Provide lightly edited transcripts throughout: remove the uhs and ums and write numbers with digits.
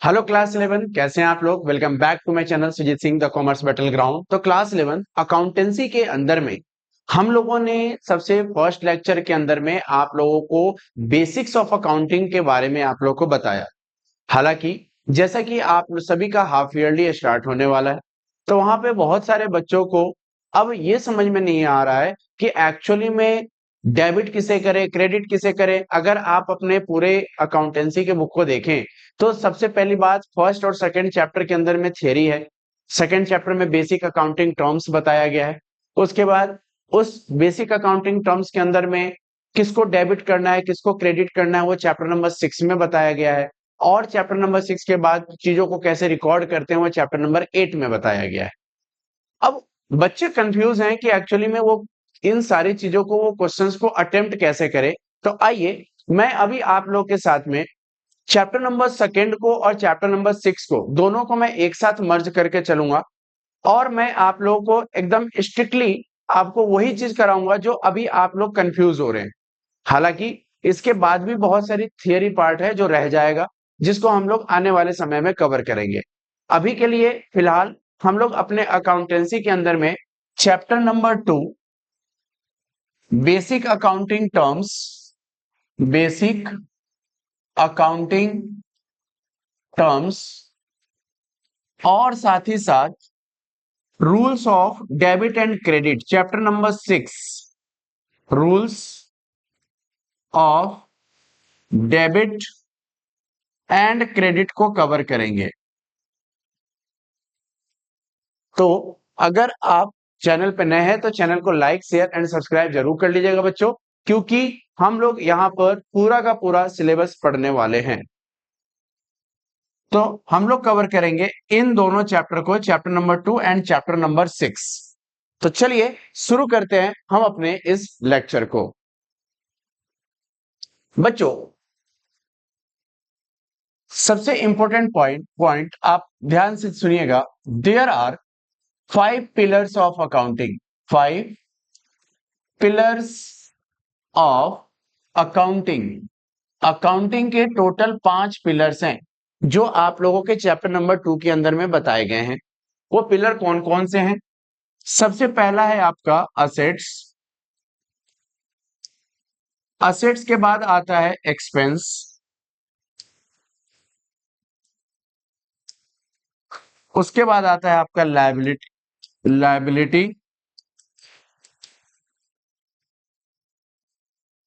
Hello class 11, कैसे हैं आप लोग। Welcome back to my channel Sujeet Singh the commerce battle ground. तो क्लास 11 अकाउंटेंसी के अंदर में हम लोगों ने सबसे फर्स्ट लेक्चर के अंदर में आप लोगों को बेसिक्स ऑफ अकाउंटिंग के बारे में आप लोगों को बताया। हालांकि जैसा कि आप सभी का हाफ ईयरली स्टार्ट होने वाला है, तो वहां पे बहुत सारे बच्चों को अब ये समझ में नहीं आ रहा है कि एक्चुअली में डेबिट किसे करे, क्रेडिट किसे करे। अगर आप अपने पूरे अकाउंटेंसी के बुक को देखें तो सबसे पहली बात, फर्स्ट और सेकंड चैप्टर के अंदर में थियरी है। सेकंड चैप्टर में बेसिक अकाउंटिंग टर्म्स बताया गया है। उसके बाद उस बेसिक अकाउंटिंग टर्म्स के अंदर में किसको डेबिट करना है, किसको क्रेडिट करना है, वो चैप्टर नंबर 6 में बताया गया है। और चैप्टर नंबर 6 के बाद चीजों को कैसे रिकॉर्ड करते हैं वो चैप्टर नंबर 8 में बताया गया है। अब बच्चे कंफ्यूज हैं कि एक्चुअली में वो इन सारी चीजों को, वो क्वेश्चंस को अटेम्प्ट कैसे करे। तो आइए मैं अभी आप लोग के साथ में चैप्टर नंबर सेकंड को और चैप्टर नंबर 6 को दोनों को मैं एक साथ मर्ज करके चलूंगा, और मैं आप लोगों को एकदम स्ट्रिक्टली आपको वही चीज कराऊंगा जो अभी आप लोग कंफ्यूज हो रहे हैं। हालांकि इसके बाद भी बहुत सारी थियरी पार्ट है जो रह जाएगा, जिसको हम लोग आने वाले समय में कवर करेंगे। अभी के लिए फिलहाल हम लोग अपने अकाउंटेंसी के अंदर में chapter number 2 basic accounting terms, basic accounting terms और साथ ही साथ rules of debit and credit, chapter number 6 rules of debit and credit को कवर करेंगे। तो अगर आप चैनल पे नए हैं तो चैनल को लाइक शेयर एंड सब्सक्राइब जरूर कर लीजिएगा बच्चों, क्योंकि हम लोग यहाँ पर पूरा का पूरा सिलेबस पढ़ने वाले हैं। तो हम लोग कवर करेंगे इन दोनों चैप्टर को, chapter number 2 and chapter number 6। तो चलिए शुरू करते हैं हम अपने इस लेक्चर को। बच्चों, सबसे इंपॉर्टेंट पॉइंट आप ध्यान से सुनिएगा। There are 5 pillars of accounting, 5 pillars of accounting. Accounting के टोटल 5 पिलर्स हैं जो आप लोगों के चैप्टर नंबर 2 के अंदर में बताए गए हैं। वो पिलर कौन कौन से हैं? सबसे पहला है आपका असेट्स। असेट्स के बाद आता है एक्सपेंस। उसके बाद आता है आपका लायबिलिटी।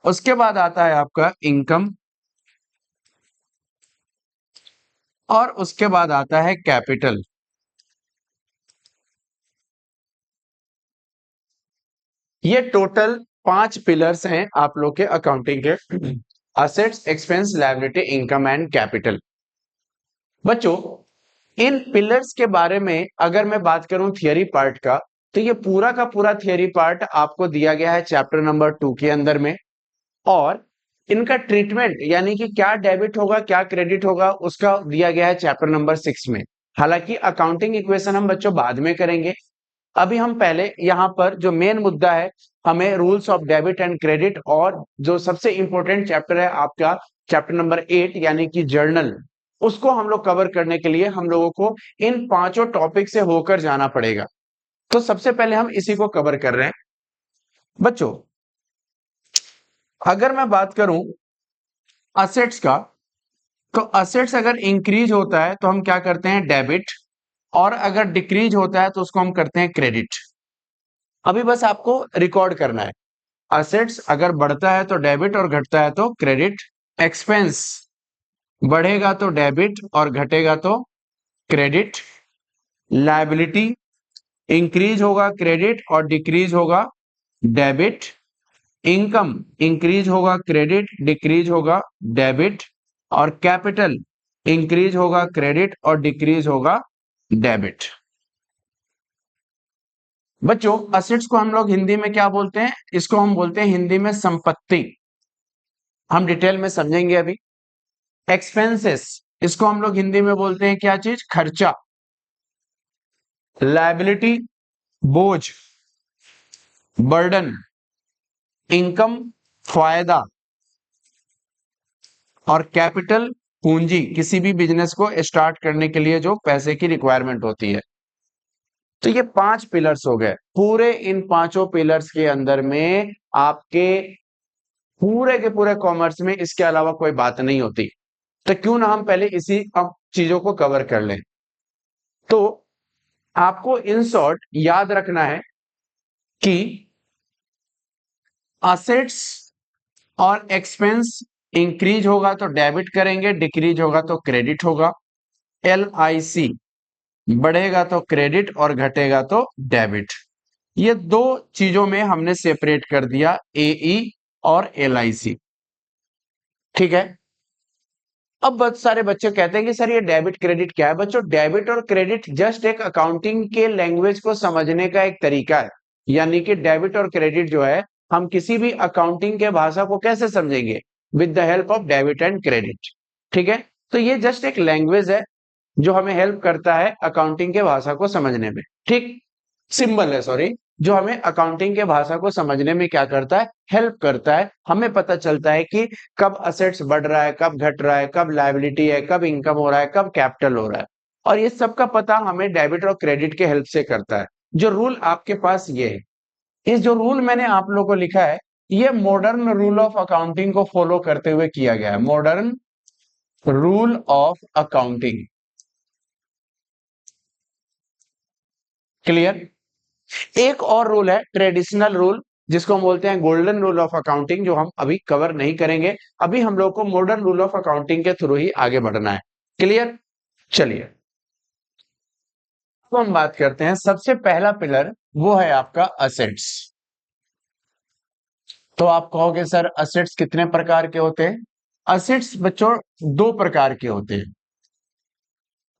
उसके बाद आता है आपका इनकम। और उसके बाद आता है कैपिटल। ये टोटल 5 पिलर्स हैं आप लोग के अकाउंटिंग के। Assets, expense, liability, income and capital. बच्चों, इन पिलर्स के बारे में अगर मैं बात करूं थियरी पार्ट का, तो ये पूरा का पूरा थियरी पार्ट आपको दिया गया है चैप्टर नंबर 2 के अंदर में। और इनका ट्रीटमेंट यानी कि क्या डेबिट होगा क्या क्रेडिट होगा उसका दिया गया है चैप्टर नंबर 6 में। हालांकि अकाउंटिंग इक्वेशन हम बच्चों बाद में करेंगे। अभी हम पहले यहाँ पर जो मेन मुद्दा है, हमें rules of debit and credit, और जो सबसे इंपॉर्टेंट चैप्टर है आपका चैप्टर नंबर 8 यानी कि जर्नल, उसको हम लोग कवर करने के लिए हम लोगों को इन पांचों टॉपिक से होकर जाना पड़ेगा। तो सबसे पहले हम इसी को कवर कर रहे हैं। बच्चों, अगर मैं बात करूं असेट्स का, तो असेट्स अगर इंक्रीज होता है तो हम क्या करते हैं, डेबिट। और अगर डिक्रीज होता है तो उसको हम करते हैं क्रेडिट। अभी बस आपको रिकॉर्ड करना है। असेट्स अगर बढ़ता है तो डेबिट और घटता है तो क्रेडिट। एक्सपेंस बढ़ेगा तो डेबिट और घटेगा तो क्रेडिट। लायबिलिटी इंक्रीज होगा क्रेडिट और डिक्रीज होगा डेबिट। इनकम इंक्रीज होगा क्रेडिट, डिक्रीज होगा डेबिट। और कैपिटल इंक्रीज होगा क्रेडिट और डिक्रीज होगा डेबिट। बच्चों, असेट्स को हम लोग हिंदी में क्या बोलते हैं? इसको हम बोलते हैं हिंदी में संपत्ति। हम डिटेल में समझेंगे अभी। एक्सपेंसेस, इसको हम लोग हिंदी में बोलते हैं क्या चीज? खर्चा। लायबिलिटी बोझ, बर्डन। इनकम फायदा। और कैपिटल पूंजी किसी भी बिजनेस को स्टार्ट करने के लिए जो पैसे की रिक्वायरमेंट होती है। तो ये 5 पिलर्स हो गए। पूरे इन पांचों पिलर्स के अंदर में आपके पूरे के पूरे कॉमर्स में इसके अलावा कोई बात नहीं होती। तो क्यों ना हम पहले इसी अब चीजों को कवर कर लें। तो आपको इन शॉर्ट याद रखना है कि असेट्स और एक्सपेंस इंक्रीज होगा तो डेबिट करेंगे, डिक्रीज होगा तो क्रेडिट होगा। LIC बढ़ेगा तो क्रेडिट और घटेगा तो डेबिट। ये दो चीजों में हमने सेपरेट कर दिया, AE और LIC। ठीक है। अब बहुत सारे बच्चे कहते हैं कि सर ये डेबिट क्रेडिट क्या है। बच्चों, डेबिट और क्रेडिट जस्ट एक अकाउंटिंग के लैंग्वेज को समझने का एक तरीका है। यानी कि डेबिट और क्रेडिट जो है, हम किसी भी अकाउंटिंग के भाषा को कैसे समझेंगे? With the help of debit and credit. ठीक है। तो ये जस्ट एक लैंग्वेज है जो हमें हेल्प करता है अकाउंटिंग के भाषा को समझने में। ठीक, सिंबल है, सॉरी, जो हमें अकाउंटिंग के भाषा को समझने में क्या करता है? हेल्प करता है। हमें पता चलता है कि कब असेट्स बढ़ रहा है, कब घट रहा है, कब लायबिलिटी है, कब इनकम हो रहा है, कब कैपिटल हो रहा है। और ये सब का पता हमें डेबिट और क्रेडिट के हेल्प से करता है। जो रूल आपके पास ये है, इस जो रूल मैंने आप लोगों को लिखा है, ये मॉडर्न रूल ऑफ अकाउंटिंग को फॉलो करते हुए किया गया है। Modern rule of accounting. Clear? एक और रूल है ट्रेडिशनल रूल, जिसको हम बोलते हैं गोल्डन रूल ऑफ अकाउंटिंग, जो हम अभी कवर नहीं करेंगे। अभी हम लोग को मॉडर्न रूल ऑफ अकाउंटिंग के थ्रू ही आगे बढ़ना है। क्लियर? चलिए, अब हम बात करते हैं। सबसे पहला पिलर वो है आपका असेट्स। तो आप कहोगे सर असेट्स कितने प्रकार के होते हैं? असेट्स बच्चों दो प्रकार के होते हैं।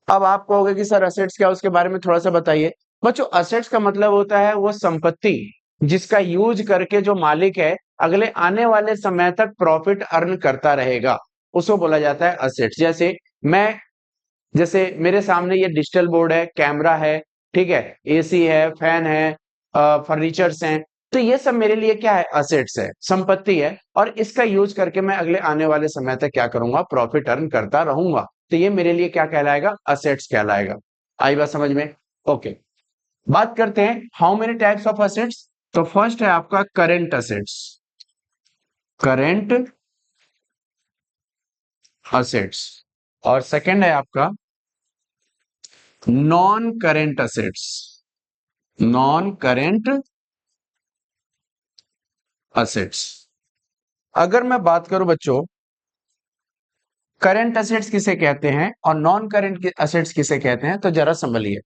अब आप कहोगे कि सर असेट्स क्या, उसके बारे में थोड़ा सा बताइए। बच्चों, असेट्स का मतलब होता है वो संपत्ति जिसका यूज करके जो मालिक है अगले आने वाले समय तक प्रॉफिट अर्न करता रहेगा, उसको बोला जाता है असेट्स। जैसे मेरे सामने ये डिजिटल बोर्ड है, कैमरा है, ठीक है, AC है, फैन है, फर्नीचर्स हैं। तो ये सब मेरे लिए क्या है? असेट्स है, संपत्ति है। और इसका यूज करके मैं अगले आने वाले समय तक क्या करूंगा? प्रॉफिट अर्न करता रहूंगा। तो ये मेरे लिए क्या कहलाएगा? असेट्स कहलाएगा। आई बात समझ में? ओके। बात करते हैं how many types of assets. तो फर्स्ट है आपका करेंट असेट्स। Current assets. और सेकंड है आपका non current assets. Non current assets. अगर मैं बात करूं बच्चों, करेंट असेट्स किसे कहते हैं और नॉन करेंट असेट्स किसे कहते हैं, तो जरा संभलिए।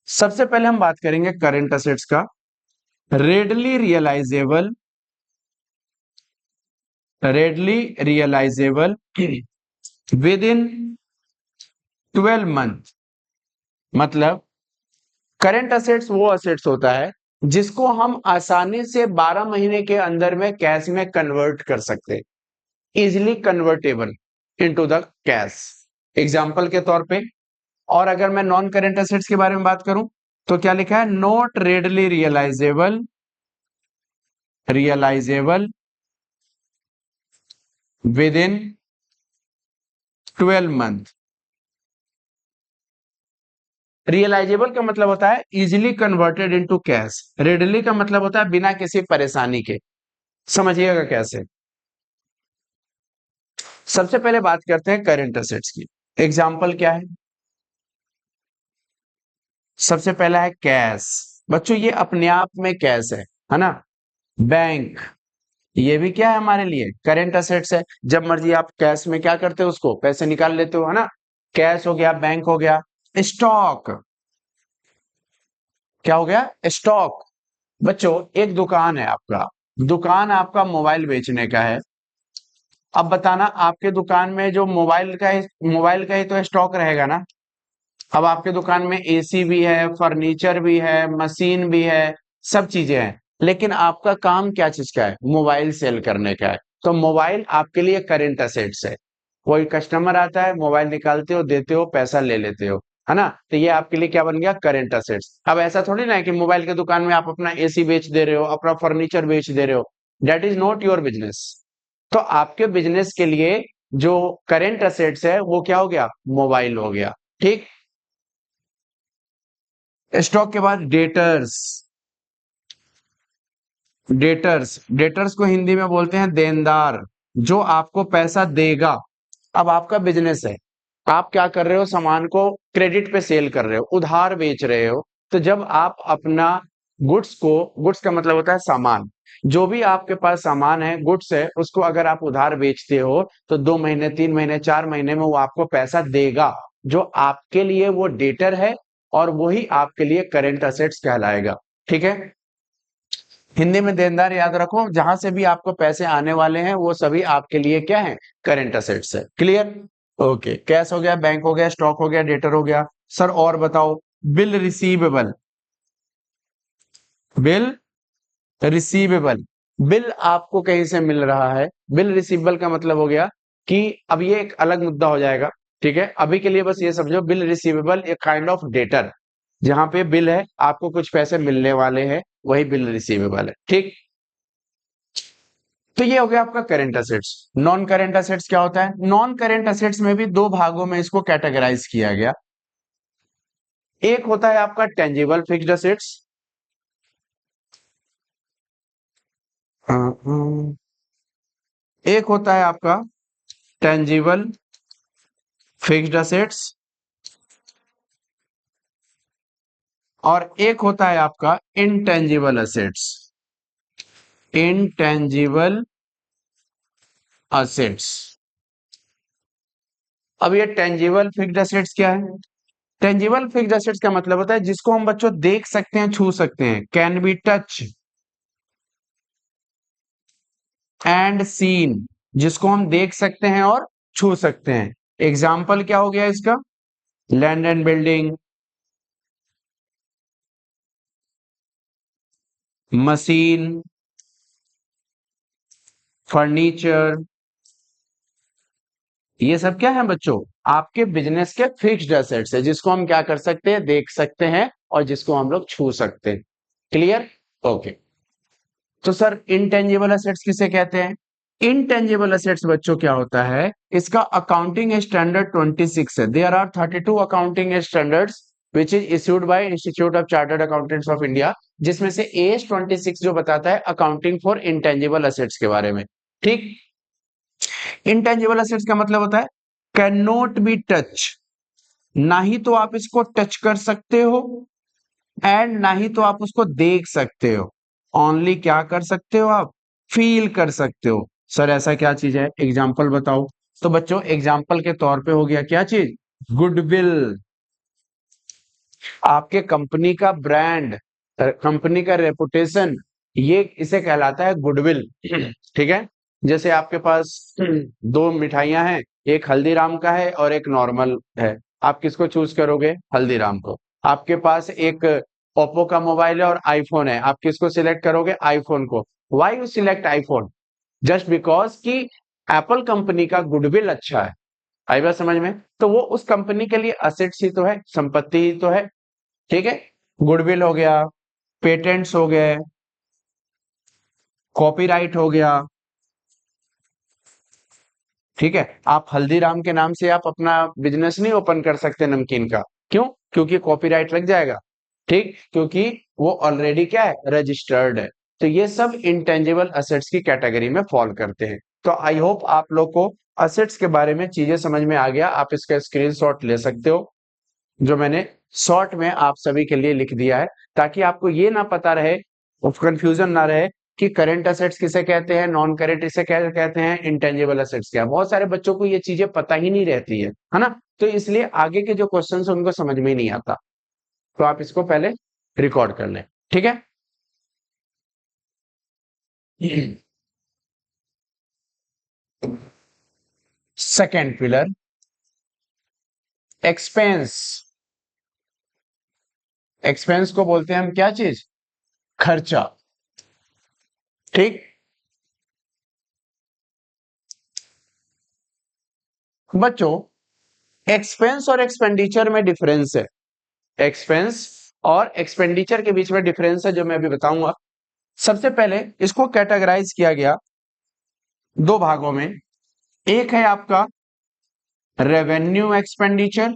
सबसे पहले हम बात करेंगे करेंट असेट्स का। Readily realisable, readily realisable within 12 month. मतलब करंट असेट्स वो असेट्स होता है जिसको हम आसानी से 12 महीने के अंदर में कैश में कन्वर्ट कर सकते हैं। Easily convertible into the cash, example के तौर पे। और अगर मैं नॉन करंट असेट्स के बारे में बात करूं तो क्या लिखा है? Not readily realisable, realisable within 12 month. Realisable का मतलब होता है easily converted into cash. Readily का मतलब होता है बिना किसी परेशानी के। समझिएगा कैसे। सबसे पहले बात करते हैं करंट असेट्स की। एग्जाम्पल क्या है? सबसे पहला है कैश। बच्चों ये अपने आप में कैश है ना। बैंक, ये भी क्या है हमारे लिए? करंट असेट्स है। जब मर्जी आप कैश में क्या करते हो? उसको पैसे निकाल लेते हो, है ना। कैश हो गया, बैंक हो गया। स्टॉक, क्या हो गया? स्टॉक। बच्चों एक दुकान है आपका, दुकान आपका मोबाइल बेचने का है। अब बताना, आपके दुकान में जो मोबाइल का ही तो स्टॉक रहेगा ना। अब आपके दुकान में AC भी है, फर्नीचर भी है, मशीन भी है, सब चीजें हैं। लेकिन आपका काम क्या चीज का है? मोबाइल सेल करने का है। तो मोबाइल आपके लिए करंट असेट्स है। कोई कस्टमर आता है, मोबाइल निकालते हो, देते हो, पैसा ले लेते हो, है ना। तो ये आपके लिए क्या बन गया? Current assets. अब ऐसा थोड़ी ना है कि मोबाइल के दुकान में आप अपना AC बेच दे रहे हो, अपना फर्नीचर बेच दे रहे हो। That is not your business. तो आपके बिजनेस के लिए जो करेंट असेट्स है वो क्या हो गया, मोबाइल हो गया। ठीक, स्टॉक के बाद डेटर्स। डेटर्स को हिंदी में बोलते हैं देनदार, जो आपको पैसा देगा। अब आपका बिजनेस है, आप क्या कर रहे हो, सामान को क्रेडिट पे सेल कर रहे हो, उधार बेच रहे हो। तो जब आप अपना गुड्स का मतलब होता है सामान, जो भी आपके पास सामान है, गुड्स है, उसको अगर आप उधार बेचते हो तो 2 महीने, 3 महीने, 4 महीने में वो आपको पैसा देगा, जो आपके लिए वो डेटर है और वही आपके लिए करेंट असेट्स कहलाएगा। ठीक है, हिंदी में देनदार याद रखो, जहां से भी आपको पैसे आने वाले हैं वो सभी आपके लिए क्या है, करेंट असेट्स है। क्लियर? ओके, कैश हो गया, बैंक हो गया, स्टॉक हो गया, डेटर हो गया। सर और बताओ, bill receivable. Bill receivable, bill आपको कहीं से मिल रहा है, बिल रिसीवेबल का मतलब हो गया कि अब ये एक अलग मुद्दा हो जाएगा। ठीक है, अभी के लिए बस ये समझो, बिल रिसीवेबल एक काइंड ऑफ डेटर, जहां पे बिल है, आपको कुछ पैसे मिलने वाले हैं, वही बिल रिसीवेबल है। ठीक, तो ये हो गया आपका current assets. Non current assets क्या होता है? नॉन करेंट असेट्स में भी दो भागों में इसको कैटेगराइज किया गया। एक होता है आपका टेंजिबल फिक्स्ड असेट्स, एक होता है आपका टेंजिबल फिक्स्ड असेट्स, और एक होता है आपका इंटेंजिबल असेट्स। Intangible assets. अब ये टेंजिबल फिक्स्ड असेट्स क्या है? टेंजिबल फिक्स्ड असेट्स का मतलब होता है जिसको हम बच्चों देख सकते हैं, छू सकते हैं, can be touch and seen, जिसको हम देख सकते हैं और छू सकते हैं। एग्जाम्पल क्या हो गया इसका? Land and building, machine, furniture, ये सब क्या है बच्चों, आपके बिजनेस के फिक्स्ड एसेट्स है, जिसको हम क्या कर सकते हैं, देख सकते हैं, और जिसको हम लोग छू सकते हैं। क्लियर? ओके। तो सर इनटेंजिबल असेट्स किसे कहते हैं? इनटेंजिबल असेट्स बच्चों क्या होता है, इसका अकाउंटिंग स्टैंडर्ड 26 है। There are 32 accounting standards which is issued by institute of chartered accountants of India, जिसमें से एस 26 जो बताता है अकाउंटिंग फॉर इंटेंजिबल असेट्स के बारे में। ठीक, इंटेंजिबल असेट्स का मतलब होता है कैन नॉट बी टच, ना ही तो आप इसको टच कर सकते हो एंड ना ही तो आप उसको देख सकते हो। ओनली क्या कर सकते हो आप, फील कर सकते हो। सर ऐसा क्या चीज है, एग्जाम्पल बताओ। तो बच्चों एग्जाम्पल के तौर पे हो गया क्या चीज, गुडविल, आपके कंपनी का ब्रांड, कंपनी का रेपुटेशन, ये इसे कहलाता है गुडविल। ठीक है, जैसे आपके पास दो मिठाइयां हैं, एक हल्दीराम का है और एक नॉर्मल है, आप किसको चूज करोगे, हल्दीराम को। आपके पास एक ओप्पो का मोबाइल है और आईफोन है, आप किसको सिलेक्ट करोगे, आईफोन को। Why you select iPhone? Just because कि एप्पल कंपनी का गुडविल अच्छा है। आई बात समझ में? तो वो उस कंपनी के लिए असेट्स ही तो है, संपत्ति ही तो है। ठीक है, गुडविल हो गया, पेटेंट्स हो गए, कॉपीराइट हो गया। ठीक है, आप हल्दीराम के नाम से आप अपना बिजनेस नहीं ओपन कर सकते नमकीन का। क्यों? क्योंकि कॉपीराइट लग जाएगा। ठीक, क्योंकि वो ऑलरेडी क्या है, रजिस्टर्ड है। तो ये सब इंटेंजिबल असेट्स की कैटेगरी में फॉल करते हैं। तो आई होप आप लोग को असेट्स के बारे में चीजें समझ में आ गया। आप इसका स्क्रीनशॉट ले सकते हो, जो मैंने शॉर्ट में आप सभी के लिए लिख दिया है, ताकि आपको ये ना पता रहे, कंफ्यूजन ना रहे कि करंट असेट्स किसे कहते हैं, नॉन करंट इसे कहते हैं, इंटेंजिबल असेट्स क्या। बहुत सारे बच्चों को ये चीजें पता ही नहीं रहती है ना, तो इसलिए आगे के जो क्वेश्चन है उनको समझ में ही नहीं आता। तो आप इसको पहले रिकॉर्ड कर लें। ठीक है। Second pillar, expense. एक्सपेंस को बोलते हैं हम क्या चीज, खर्चा। ठीक, बच्चों एक्सपेंस और एक्सपेंडिचर में डिफरेंस है। एक्सपेंस और एक्सपेंडिचर के बीच में डिफरेंस है, जो मैं अभी बताऊंगा। सबसे पहले इसको कैटेगराइज किया गया दो भागों में, एक है आपका रेवेन्यू एक्सपेंडिचर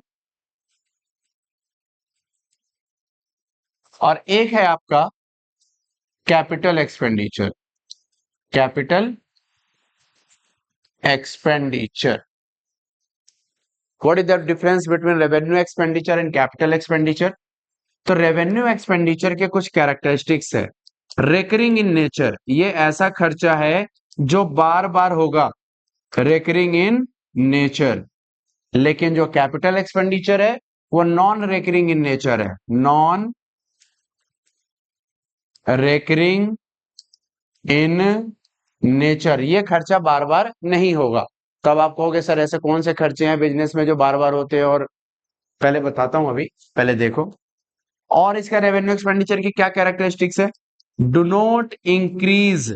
और एक है आपका capital expenditure. Capital expenditure. What is the difference between revenue expenditure and capital expenditure? तो रेवेन्यू एक्सपेंडिचर के कुछ कैरेक्टरिस्टिक्स है। रेकरिंग इन नेचर, ये ऐसा खर्चा है जो बार बार होगा, रेकरिंग इन नेचर। लेकिन जो कैपिटल एक्सपेंडिचर है वो नॉन रेकरिंग इन नेचर है, नॉन रेकरिंग इन नेचर। ये खर्चा बार बार नहीं होगा। तब आप कहोगे सर ऐसे कौन से खर्चे हैं बिजनेस में जो बार बार होते हैं, और पहले बताता हूं, अभी पहले देखो। और इसका रेवेन्यू एक्सपेंडिचर की क्या कैरेक्टरिस्टिक्स है? Do not increase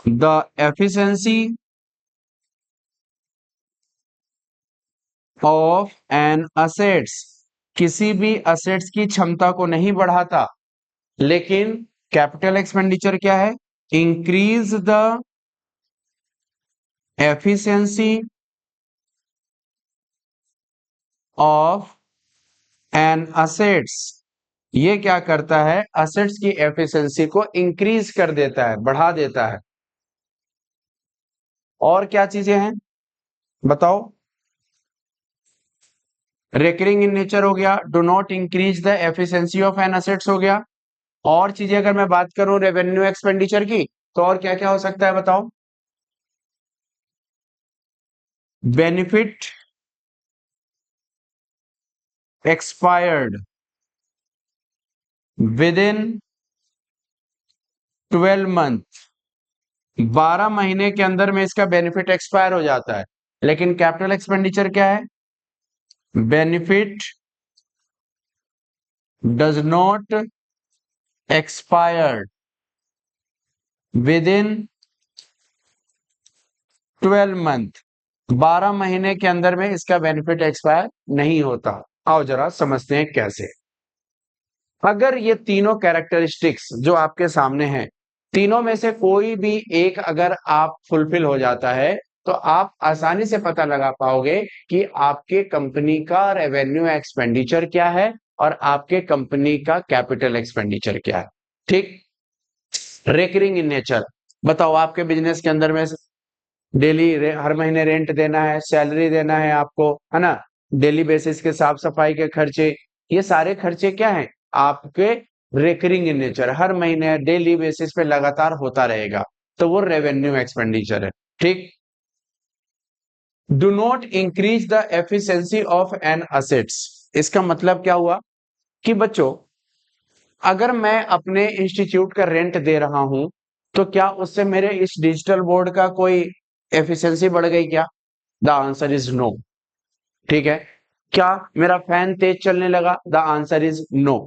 the efficiency of an assets, किसी भी असेट्स की क्षमता को नहीं बढ़ाता। लेकिन कैपिटल एक्सपेंडिचर क्या है? Increase the efficiency of an assets. ये क्या करता है? असेट्स की एफिशिएंसी को इंक्रीज कर देता है, बढ़ा देता है। और क्या चीजें हैं बताओ? रेकरिंग इन नेचर हो गया, do not increase the efficiency of an assets हो गया। और चीजें अगर मैं बात करूं रेवेन्यू एक्सपेंडिचर की, तो और क्या क्या हो सकता है बताओ? Benefit expired with in 12 month, 12 महीने के अंदर में इसका बेनिफिट एक्सपायर हो जाता है। लेकिन कैपिटल एक्सपेंडिचर क्या है? Benefit does not expire with in 12 month, 12 महीने के अंदर में इसका बेनिफिट एक्सपायर नहीं होता। आओ जरा समझते हैं कैसे। अगर ये तीनों कैरेक्टरिस्टिक्स जो आपके सामने हैं, तीनों में से कोई भी एक अगर आप फुलफिल हो जाता है, तो आप आसानी से पता लगा पाओगे कि आपके कंपनी का रेवेन्यू एक्सपेंडिचर क्या है और आपके कंपनी का कैपिटल एक्सपेंडिचर क्या है। ठीक। रेकरिंग इन नेचर, बताओ आपके बिजनेस के अंदर में डेली हर महीने रेंट देना है, सैलरी देना है आपको, है ना, डेली बेसिस के साफ सफाई के खर्चे, ये सारे खर्चे क्या हैं? आपके रेकरिंग इन नेचर, हर महीने डेली बेसिस पे लगातार होता रहेगा, तो वो रेवेन्यू एक्सपेंडिचर है। ठीक। Do not increase the efficiency of an assets, इसका मतलब क्या हुआ कि बच्चों, अगर मैं अपने इंस्टीट्यूट का रेंट दे रहा हूं, तो क्या उससे मेरे इस डिजिटल बोर्ड का कोई एफिशिएंसी बढ़ गई क्या? The answer is no. ठीक है। क्या मेरा फैन तेज चलने लगा? The answer is no.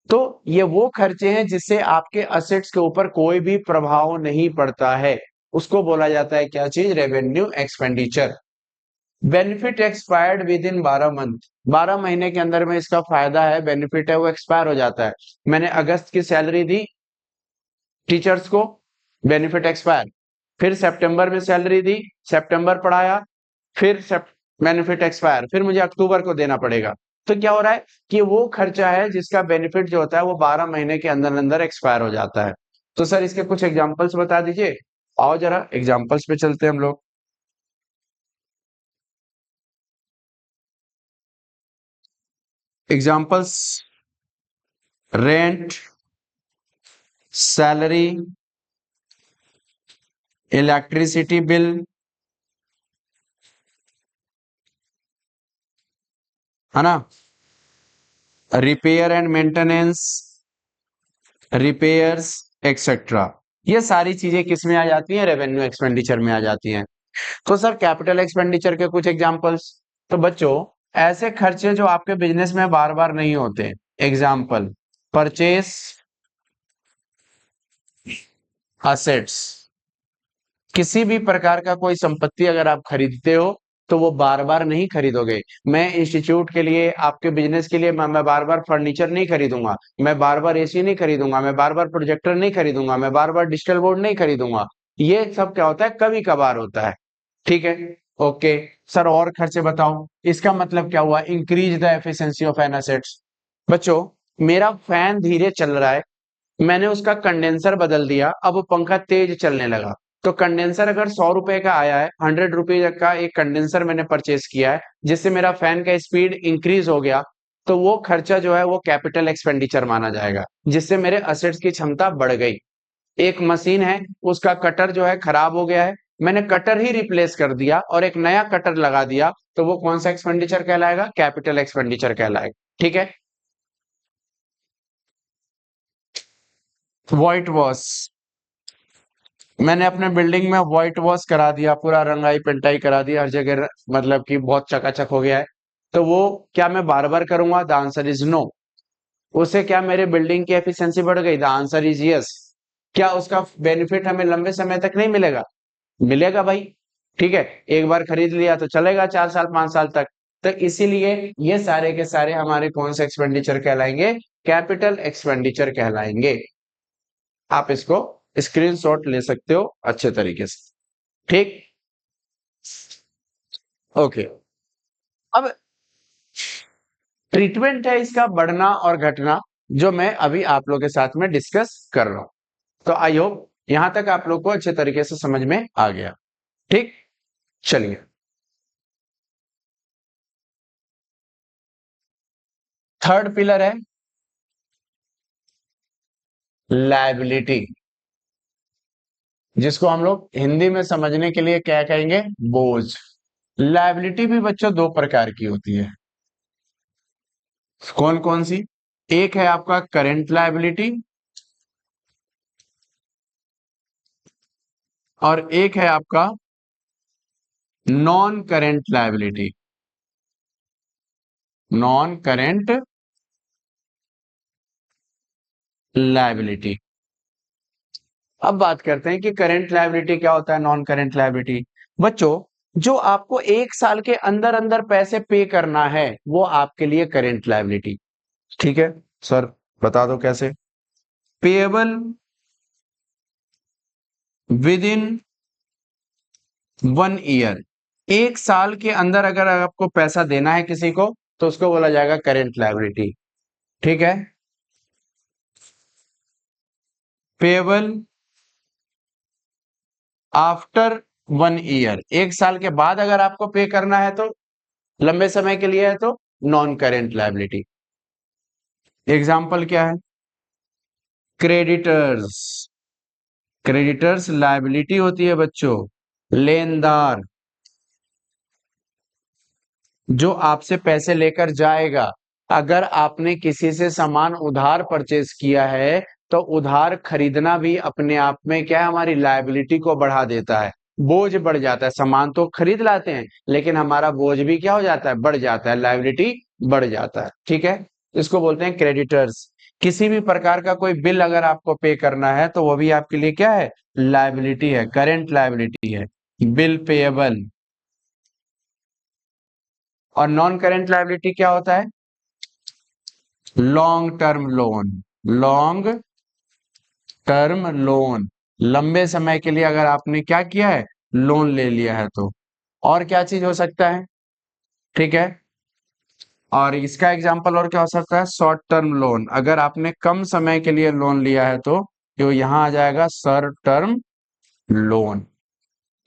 तो ये वो खर्चे हैं जिससे आपके असेट्स के ऊपर कोई भी प्रभाव नहीं पड़ता है, उसको बोला जाता है क्या चीज? Revenue expenditure. Benefit expired with in 12 month, 12 महीने के अंदर में इसका फायदा है, बेनिफिट है, वो एक्सपायर हो जाता है। मैंने अगस्त की सैलरी दी टीचर्स को, बेनिफिट एक्सपायर। फिर सितंबर में सैलरी दी, सितंबर पढ़ाया, फिर बेनिफिट एक्सपायर, फिर मुझे अक्टूबर को देना पड़ेगा। तो क्या हो रहा है कि वो खर्चा है जिसका बेनिफिट जो होता है वो 12 महीने के अंदर अंदर एक्सपायर हो जाता है। तो सर इसके कुछ एग्जांपल्स बता दीजिए। आओ जरा एग्जांपल्स पे चलते हैं हम लोग। Examples: rent, salary, electricity bill, है ना, repair and maintenance, repairs, etcetera. ये सारी चीजें किस में आ जाती हैं? रेवेन्यू एक्सपेंडिचर में आ जाती हैं। तो सर कैपिटल एक्सपेंडिचर के कुछ एग्जांपल्स। तो बच्चों, ऐसे खर्चे जो आपके बिजनेस में बार बार नहीं होते। एग्जांपल: परचेस असेट्स, किसी भी प्रकार का कोई संपत्ति अगर आप खरीदते हो तो वो बार बार नहीं खरीदोगे। मैं इंस्टीट्यूट के लिए, आपके बिजनेस के लिए मैं बार बार फर्नीचर नहीं खरीदूंगा, मैं बार बार एसी नहीं खरीदूंगा, मैं बार बार प्रोजेक्टर नहीं खरीदूंगा, मैं बार बार डिजिटल बोर्ड नहीं खरीदूंगा। ये सब क्या होता है, कभी कभार होता है। ठीक है, ओके। सर और खर्चे बताओ, इसका मतलब क्या हुआ, increase the efficiency of an assets. बच्चों, मेरा फैन धीरे चल रहा है, मैंने उसका कंडेंसर बदल दिया, अब वो पंखा तेज चलने लगा। तो कंडेंसर अगर 100 रुपए का आया है, 100 रुपीज का एक कंडेंसर मैंने परचेस किया है, जिससे मेरा फैन का स्पीड इंक्रीज हो गया, तो वो खर्चा जो है वो कैपिटल एक्सपेंडिचर माना जाएगा, जिससे मेरे असेट्स की क्षमता बढ़ गई। एक मशीन है, उसका कटर जो है खराब हो गया है, मैंने कटर ही रिप्लेस कर दिया और एक नया कटर लगा दिया, तो वो कौन सा एक्सपेंडिचर कहलाएगा, कैपिटल एक्सपेंडिचर कहलाएगा। ठीक है। व्हाइट वॉश, मैंने अपने बिल्डिंग में व्हाइट वॉश करा दिया, पूरा रंगाई पेंटाई करा दिया, हर जगह मतलब कि बहुत चकाचक हो गया है। तो वो क्या मैं बार बार करूंगा, द आंसर इज नो। उससे क्या मेरे बिल्डिंग की एफिशिएंसी बढ़ गई, द आंसर इज यस। क्या उसका बेनिफिट हमें लंबे समय तक नहीं मिलेगा, मिलेगा भाई। ठीक है, एक बार खरीद लिया तो चलेगा 4 साल 5 साल तक। तो इसीलिए ये सारे के सारे हमारे कौन से एक्सपेंडिचर कहलाएंगे, कैपिटल एक्सपेंडिचर कहलाएंगे। आप इसको स्क्रीनशॉट ले सकते हो अच्छे तरीके से। ठीक, ओके। अब ट्रीटमेंट है इसका बढ़ना और घटना, जो मैं अभी आप लोग के साथ में डिस्कस कर रहा हूं। तो आई होप यहां तक आप लोग को अच्छे तरीके से समझ में आ गया। ठीक, चलिए। थर्ड पिलर है लायबिलिटी, जिसको हम लोग हिंदी में समझने के लिए क्या कहेंगे, बोझ। लायबिलिटी भी बच्चों दो प्रकार की होती है। कौन कौन सी, एक है आपका करेंट लायबिलिटी और एक है आपका non current liability. Non current liability. अब बात करते हैं कि करंट लायबिलिटी क्या होता है, नॉन करंट लायबिलिटी। बच्चों, जो आपको 1 साल के अंदर अंदर पैसे पे करना है, वो आपके लिए करंट लायबिलिटी। ठीक है सर, बता दो कैसे। पेएबल विद इन 1 ईयर, 1 साल के अंदर अगर आपको पैसा देना है किसी को, तो उसको बोला जाएगा करंट लायबिलिटी। ठीक है, पेएबल आफ्टर 1 ईयर, 1 साल के बाद अगर आपको पे करना है, तो लंबे समय के लिए है, तो नॉन करेंट लायबिलिटी। एग्जाम्पल क्या है, क्रेडिटर्स। क्रेडिटर्स लायबिलिटी होती है बच्चों, लेनदार जो आपसे पैसे लेकर जाएगा। अगर आपने किसी से सामान उधार परचेस किया है, तो उधार खरीदना भी अपने आप में क्या है, हमारी लायबिलिटी को बढ़ा देता है, बोझ बढ़ जाता है। सामान तो खरीद लाते हैं, लेकिन हमारा बोझ भी क्या हो जाता है, बढ़ जाता है, लायबिलिटी बढ़ जाता है। ठीक है, इसको बोलते हैं क्रेडिटर्स। किसी भी प्रकार का कोई बिल अगर आपको पे करना है, तो वो भी आपके लिए क्या है, लायबिलिटी है, करेंट लायबिलिटी है, बिल पेएबल। और नॉन करेंट लायबिलिटी क्या होता है, long term loan. Long term loan, लंबे समय के लिए अगर आपने क्या किया है, लोन ले लिया है तो। और क्या चीज हो सकता है, ठीक है। और इसका एग्जांपल और क्या हो सकता है, शॉर्ट टर्म लोन, अगर आपने कम समय के लिए लोन लिया है, तो यहां आ जाएगा शॉर्ट टर्म लोन।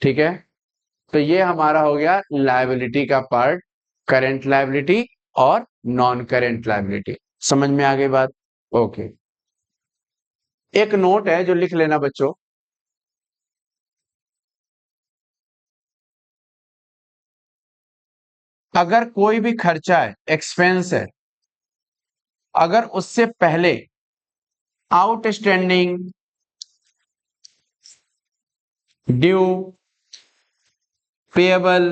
ठीक है, तो ये हमारा हो गया लायबिलिटी का पार्ट, करेंट लायबिलिटी और नॉन करेंट लायबिलिटी। समझ में आ गई बात, ओके। एक नोट है जो लिख लेना बच्चों, अगर कोई भी खर्चा है, एक्सपेंस है, अगर उससे पहले आउटस्टैंडिंग, ड्यू, पेएबल,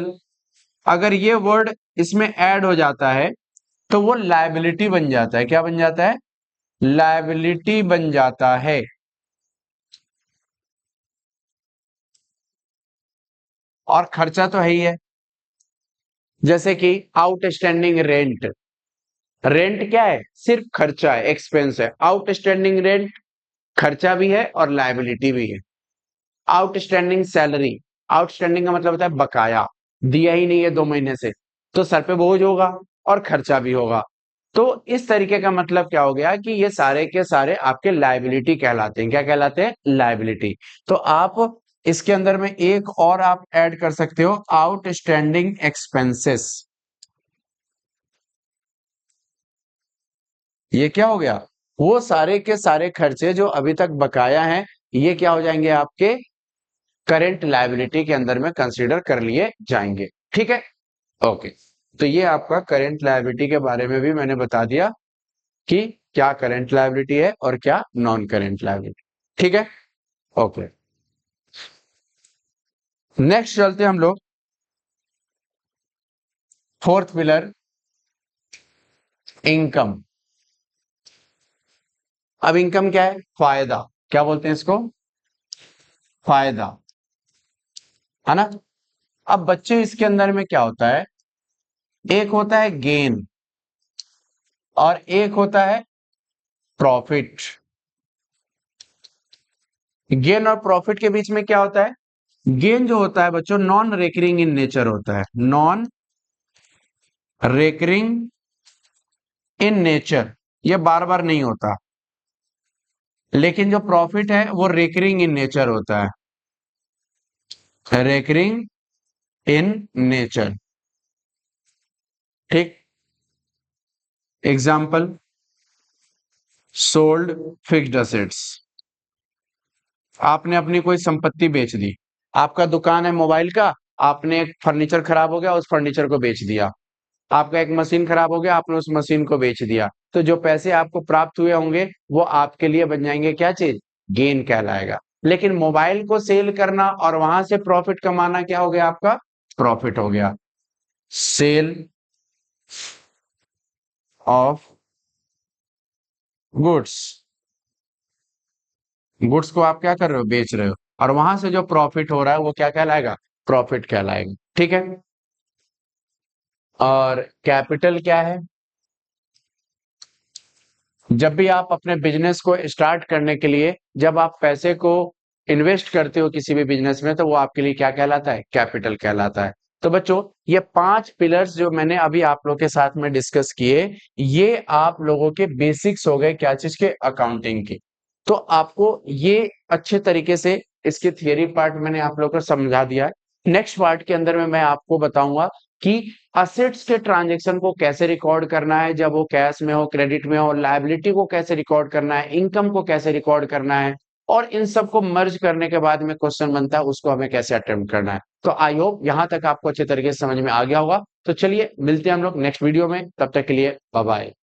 अगर ये वर्ड इसमें ऐड हो जाता है, तो वो लायबिलिटी बन जाता है। क्या बन जाता है, लायबिलिटी बन जाता है। और खर्चा तो है ही है, जैसे कि आउटस्टैंडिंग रेंट। रेंट क्या है, सिर्फ खर्चा है, एक्सपेंस है। आउटस्टैंडिंग रेंट खर्चा भी है और लायबिलिटी भी है। आउटस्टैंडिंग सैलरी, आउटस्टैंडिंग का मतलब होता है बकाया, दिया ही नहीं है 2 महीने से, तो सर पे बोझ होगा और खर्चा भी होगा। तो इस तरीके का मतलब क्या हो गया कि ये सारे के सारे आपके लायबिलिटी कहलाते हैं। क्या कहलाते हैं? लायबिलिटी। तो आप इसके अंदर में एक और आप ऐड कर सकते हो, आउटस्टैंडिंग एक्सपेंसेस। ये क्या हो गया? वो सारे के सारे खर्चे जो अभी तक बकाया हैं, ये क्या हो जाएंगे? आपके करंट लायबिलिटी के अंदर में कंसीडर कर लिए जाएंगे। ठीक है, ओके। तो ये आपका करंट लायबिलिटी के बारे में भी मैंने बता दिया कि क्या करंट लायबिलिटी है और क्या नॉन करंट लायबिलिटी। ठीक है, ओके। नेक्स्ट चलते हैं हम लोग फोर्थ पिलर, इनकम। अब इनकम क्या है? फायदा। क्या बोलते हैं इसको? फायदा, है ना? अब बच्चे इसके अंदर में क्या होता है, एक होता है गेन और एक होता है प्रॉफिट। गेन और प्रॉफिट के बीच में क्या होता है? गेन जो होता है बच्चों, नॉन रेकरिंग इन नेचर होता है, नॉन रेकरिंग इन नेचर, ये बार बार नहीं होता। लेकिन जो प्रॉफिट है वो रेकरिंग इन नेचर होता है, रेकरिंग इन नेचर। ठीक, एग्जाम्पल, सोल्ड फिक्स्ड असेट्स। आपने अपनी कोई संपत्ति बेच दी, आपका दुकान है मोबाइल का, आपने एक फर्नीचर खराब हो गया, उस फर्नीचर को बेच दिया। आपका एक मशीन खराब हो गया, आपने उस मशीन को बेच दिया। तो जो पैसे आपको प्राप्त हुए होंगे वो आपके लिए बन जाएंगे क्या चीज? गेन कहलाएगा। लेकिन मोबाइल को सेल करना और वहां से प्रॉफिट कमाना क्या हो गया? आपका प्रॉफिट हो गया। सेल ऑफ गुड्स, गुड्स को आप क्या कर रहे हो? बेच रहे हो, और वहां से जो प्रॉफिट हो रहा है वो क्या कहलाएगा? प्रॉफिट कहलाएगा। ठीक है, और कैपिटल क्या है? जब भी आप अपने बिजनेस को स्टार्ट करने के लिए जब आप पैसे को इन्वेस्ट करते हो किसी भी बिजनेस में, तो वो आपके लिए क्या कहलाता है? कैपिटल कहलाता है। तो बच्चों, ये 5 पिलर्स जो मैंने अभी आप लोग के साथ में डिस्कस किए, ये आप लोगों के बेसिक्स हो गए क्या चीज के? अकाउंटिंग के। तो आपको ये अच्छे तरीके से इसके थियरी पार्ट मैंने आप लोग को समझा दिया है। नेक्स्ट पार्ट के अंदर में मैं आपको बताऊंगा कि असेट्स के ट्रांजैक्शन को कैसे रिकॉर्ड करना है, जब वो कैश में हो, क्रेडिट में हो, लायबिलिटी को कैसे रिकॉर्ड करना है, इनकम को कैसे रिकॉर्ड करना है, और इन सबको मर्ज करने के बाद में क्वेश्चन बनता है उसको हमें कैसे अटेम्प्ट करना है। तो आई होप यहां तक आपको अच्छे तरीके से समझ में आ गया होगा। तो चलिए मिलते हैं हम लोग नेक्स्ट वीडियो में, तब तक के लिए बाय बाय।